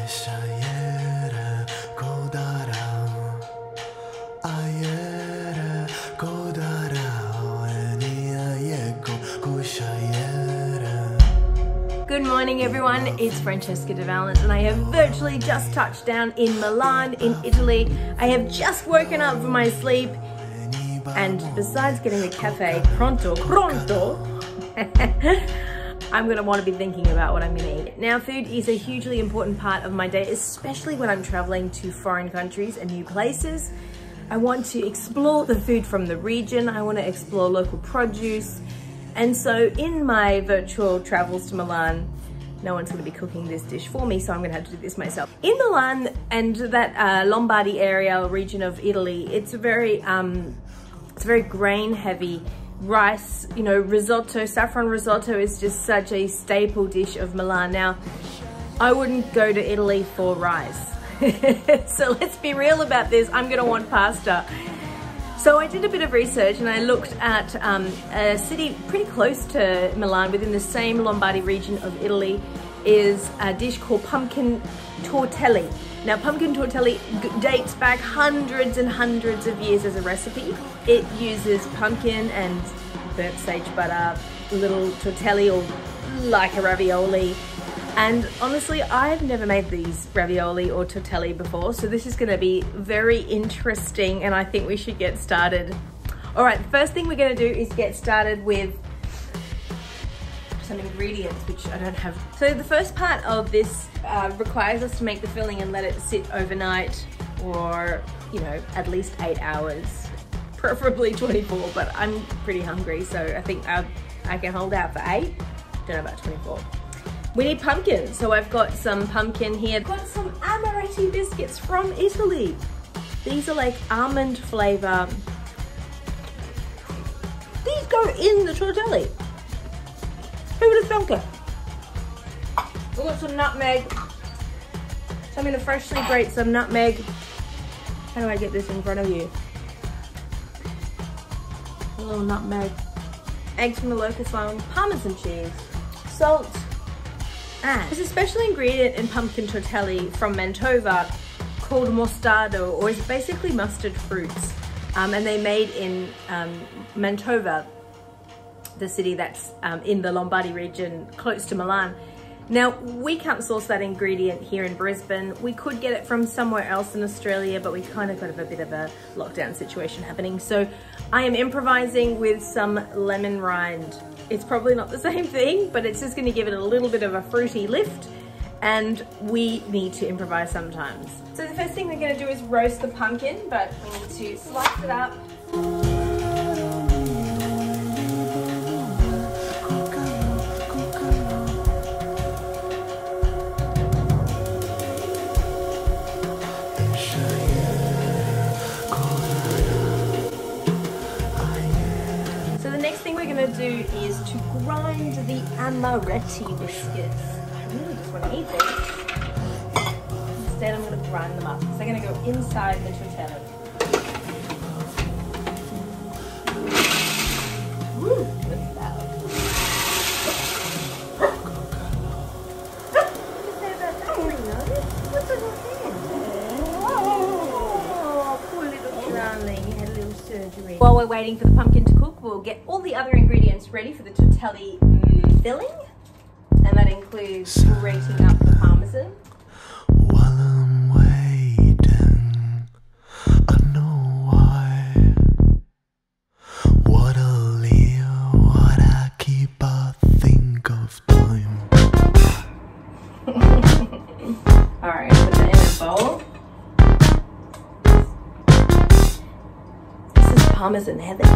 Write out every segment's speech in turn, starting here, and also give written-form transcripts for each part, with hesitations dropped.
Good morning everyone, it's Francesca de Valent and I have virtually just touched down in Milan in Italy. I have just woken up from my sleep and besides getting a cafe pronto, I'm going to want to be thinking about what I'm going to eat. Now food is a hugely important part of my day, especially when I'm traveling to foreign countries and new places. I want to explore the food from the region, I want to explore local produce. And so in my virtual travels to Milan, no one's going to be cooking this dish for me, so I'm going to have to do this myself. In Milan and that Lombardy area or region of Italy, it's a very grain heavy. Rice, you know, risotto, saffron risotto is just such a staple dish of Milan. Now, I wouldn't go to Italy for rice. So let's be real about this, I'm going to want pasta. So I did a bit of research and I looked at a city pretty close to Milan within the same Lombardy region of Italy is a dish called Pumpkin Tortelli. Now Pumpkin Tortelli dates back hundreds and hundreds of years as a recipe. It uses pumpkin and burnt sage butter, little tortelli or like a ravioli. And honestly, I've never made these ravioli or tortelli before, so this is gonna be very interesting and I think we should get started. All right, the first thing we're gonna do is get started with some ingredients, which I don't have. So the first part of this requires us to make the filling and let it sit overnight or, you know, at least 8 hours, preferably 24, but I'm pretty hungry, so I think I can hold out for 8, don't know about 24. We need pumpkin, so I've got some pumpkin here. I've got some amaretti biscuits from Italy. These are like almond flavor. These go in the tortelli. Who would have thunk it? I've got some nutmeg. So I'm gonna freshly grate some nutmeg. How do I get this in front of you? A little nutmeg. Eggs from the local farm, Parmesan cheese, salt. There's a special ingredient in pumpkin tortelli from Mantova called mostardo, or it's basically mustard fruits. And they're made in Mantova, the city that's in the Lombardy region close to Milan. Now, we can't source that ingredient here in Brisbane. We could get it from somewhere else in Australia, but we kind of got a bit of a lockdown situation happening. So I am improvising with some lemon rind. It's probably not the same thing, but it's just going to give it a little bit of a fruity lift, and we need to improvise sometimes. So the first thing we're going to do is roast the pumpkin, but we need to slice it up. Do is to grind the amaretti biscuits. I really just want to eat these. Instead I'm going to grind them up. So they're going to go inside the tortelli. Woo, that's loud. Oh, poor little darling, you had a little surgery. While we're waiting for the pumpkin to cook, we'll get all the other ingredients ready for the tortelli filling, and that includes grating up the parmesan. While I'm waiting, I know why. What I live, what I keep, I think of time. Alright, put that in a bowl. This is parmesan heaven.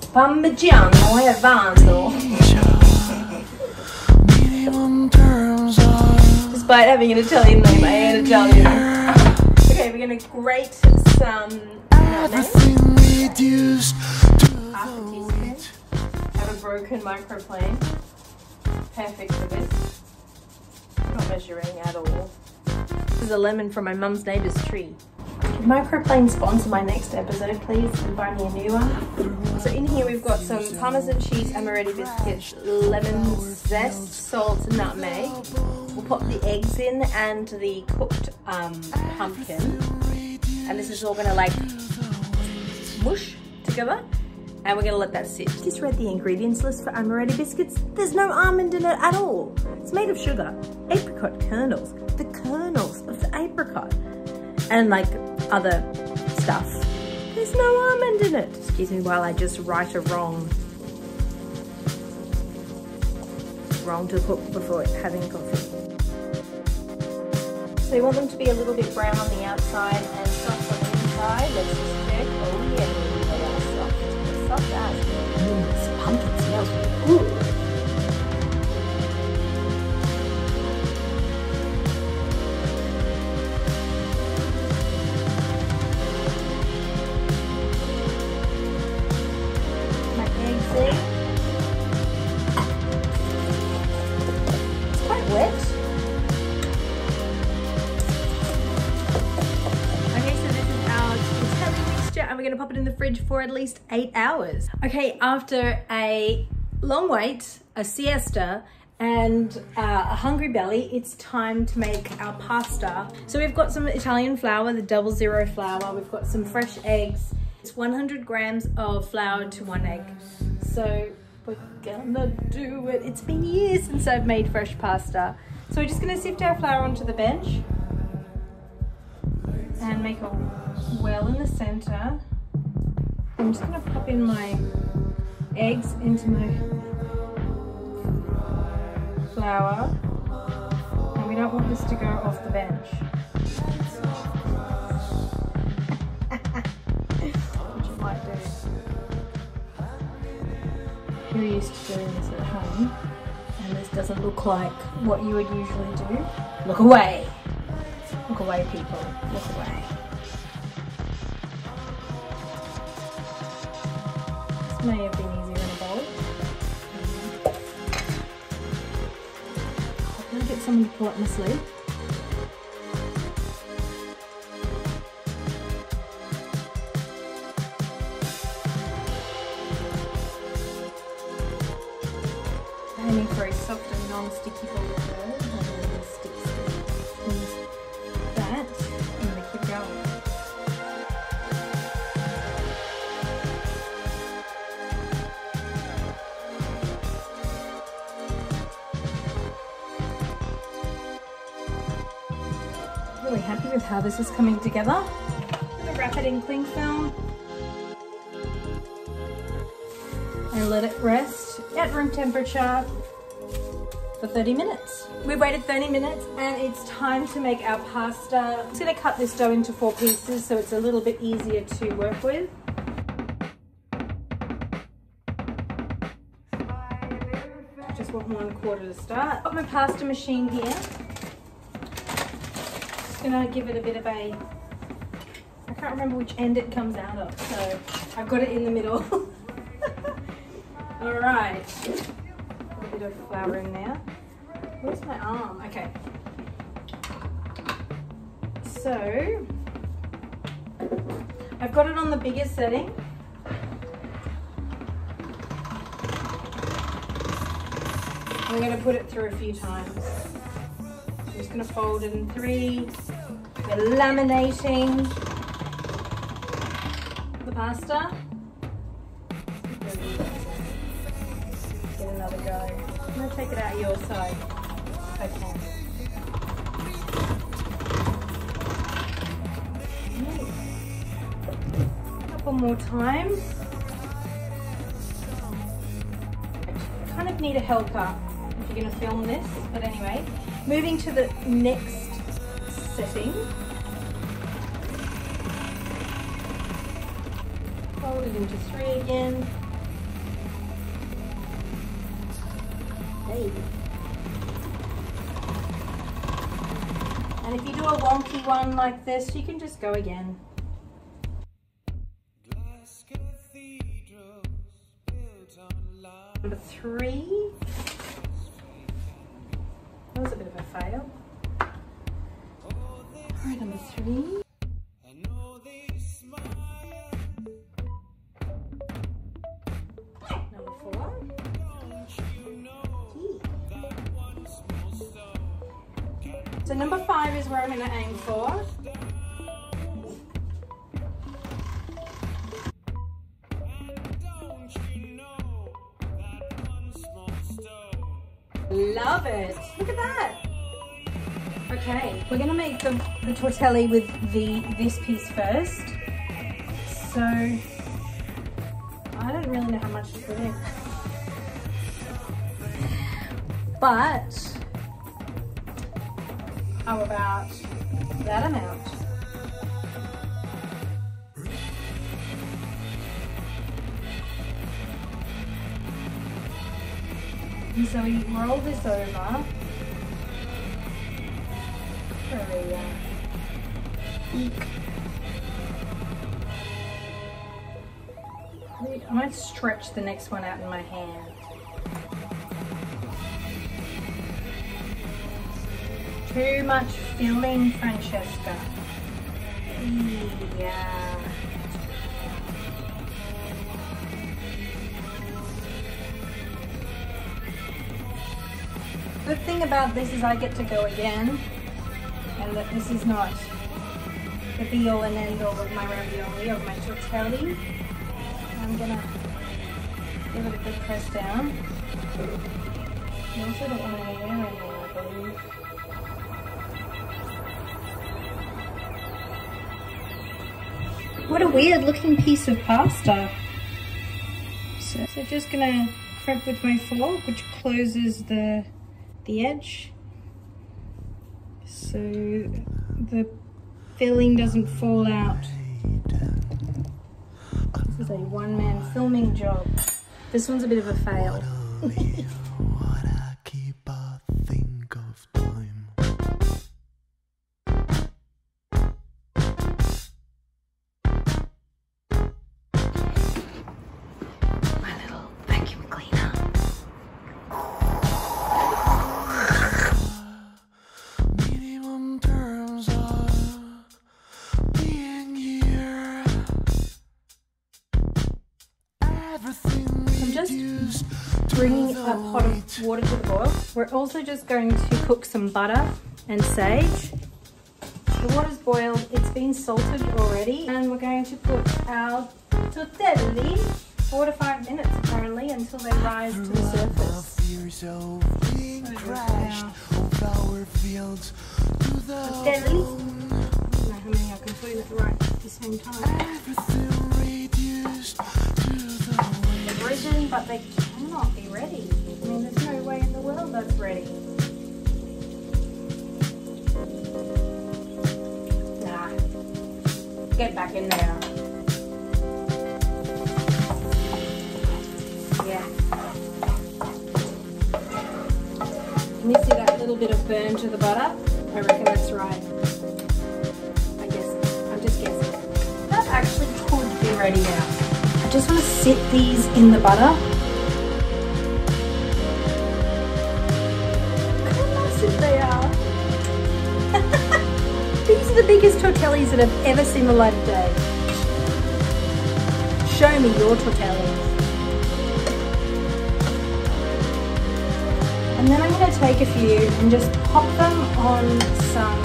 Parmigiano Reggiano. Despite having an Italian name, I ain't Italian. Okay, we're gonna grate some nutmeg. Half a teaspoon. Have a broken microplane. Perfect for this. Not measuring at all. This is a lemon from my mum's neighbour's tree. Can Microplane sponsor my next episode, please, and buy me a new one? So in here we've got some Parmesan cheese, amaretti biscuits, lemon zest, salt, nutmeg. We'll pop the eggs in and the cooked pumpkin. And this is all gonna like mush together. And we're gonna let that sit. Just read the ingredients list for amaretti biscuits. There's no almond in it at all. It's made of sugar, apricot kernels, the kernels of the apricot, and like other stuff. There's no almond in it. Excuse me while I just right a wrong to cook before having coffee. So you want them to be a little bit brown on the outside and soft on the inside. Let's just check. Oh yeah, they are soft. Soft as. This pumpkin smells really good. My eggs in. It's quite wet. And we're gonna pop it in the fridge for at least 8 hours. Okay, after a long wait, a siesta, and a hungry belly, it's time to make our pasta. So we've got some Italian flour, the 00 flour. We've got some fresh eggs. It's 100 grams of flour to 1 egg. So we're gonna do it. It's been years since I've made fresh pasta. So we're just gonna sift our flour onto the bench and make a well in the center. I'm just gonna pop in my eggs into my flour, and we don't want this to go off the bench. Which you might do. You're used to doing this at home, and this doesn't look like what you would usually do. Look away! Look away, people. Look away. This may have been easier in a bowl. I'm going to get someone to pull up my sleeve. Aiming for a soft and non-sticky bowl of dough. Really happy with how this is coming together. I'm going to wrap it in cling film and let it rest at room temperature for 30 minutes. We've waited 30 minutes and it's time to make our pasta. I'm just going to cut this dough into 4 pieces so it's a little bit easier to work with. Just want 1/4 to start. I've got my pasta machine here. Gonna give it a bit of a, I can't remember which end it comes out of, so I've got it in the middle. All right, a bit of flour in there. Where's my arm? Okay. So I've got it on the biggest setting. I'm gonna put it through a few times. I'm just going to fold it in 3. We're laminating the pasta. Get another go. I'm going to take it out your side if I can. A couple more times. I kind of need a helper if you're going to film this, but anyway. Moving to the next setting. Fold it into 3 again. Hey. And if you do a wonky one like this, you can just go again. Number 3. That was a bit of a fail. Alright, number 3. So number 5 is where I'm going to aim for. Love it. Look at that. Okay, we're going to make the tortelli with this piece first. So I don't really know how much to put in. But how about that amount? And so we roll this over. I might stretch the next one out in my hand. Too much filling, Francesca. Yeah. The thing about this is I get to go again, and that this is not the be all and end all of my ravioli, of my tortelli. I'm gonna give it a good press down. I also don't want any air in there, I believe. What a weird looking piece of pasta. So just gonna prep with my fork, which closes the edge, so the filling doesn't fall out. This is a one-man filming job. This one's a bit of a fail. Bringing a pot of water to the boil. We're also just going to cook some butter and sage. The water's boiled, it's been salted already, and we're going to put our tortelli 4 to 5 minutes apparently until they rise to the surface. Tortelli. I don't know how many I can put in it right at the same time. They've risen, but they cannot be ready. I mean, there's no way in the world that's ready. Nah. Get back in there. Yeah. Can you see that little bit of burn to the butter? I reckon that's right. I guess. I'm just guessing. That actually could be ready now. I just want to sit these in the butter. Look how massive they are. These are the biggest tortellis that I've ever seen the light of day. Show me your tortellis. And then I'm going to take a few and just pop them on some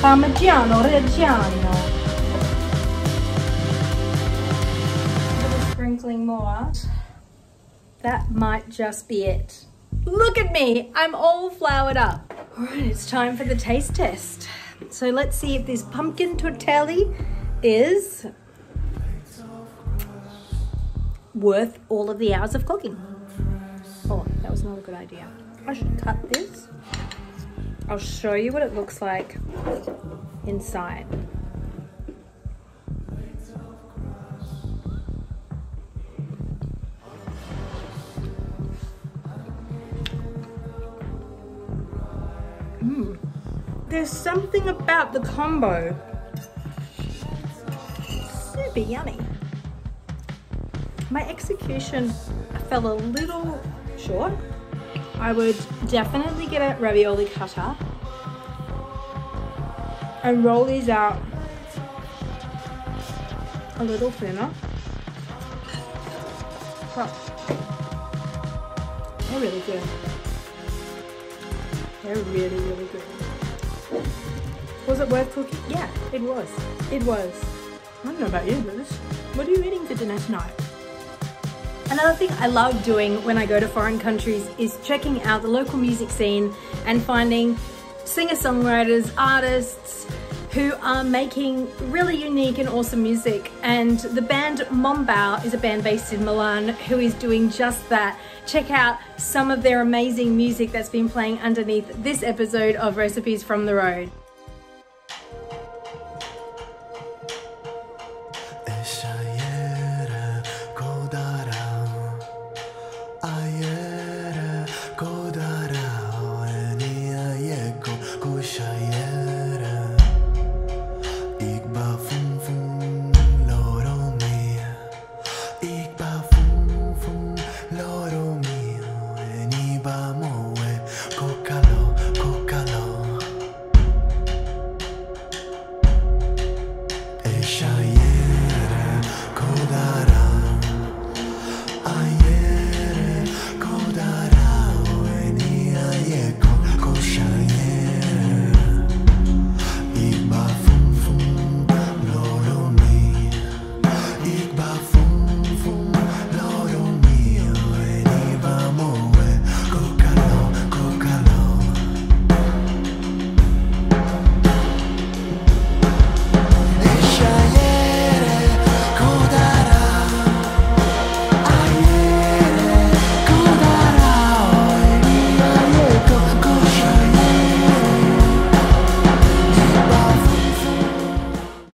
Parmigiano Reggiano. Sprinkling more. That might just be it. Look at me, I'm all floured up. All right, it's time for the taste test. So let's see if this pumpkin tortelli is worth all of the hours of cooking. Oh, that was not a good idea. I should cut this. I'll show you what it looks like inside. There's something about the combo. Super yummy. My execution fell a little short. I would definitely get a ravioli cutter and roll these out a little thinner. But they're really good. They're really, really good. Was it worth cooking? Yeah, It was. it was. I don't know about you, Liz. What are you eating for dinner tonight? Another thing I love doing when I go to foreign countries is checking out the local music scene and finding singer-songwriters, artists who are making really unique and awesome music. And the band Mombao is a band based in Milan who is doing just that. Check out some of their amazing music that's been playing underneath this episode of Recipes from the Road.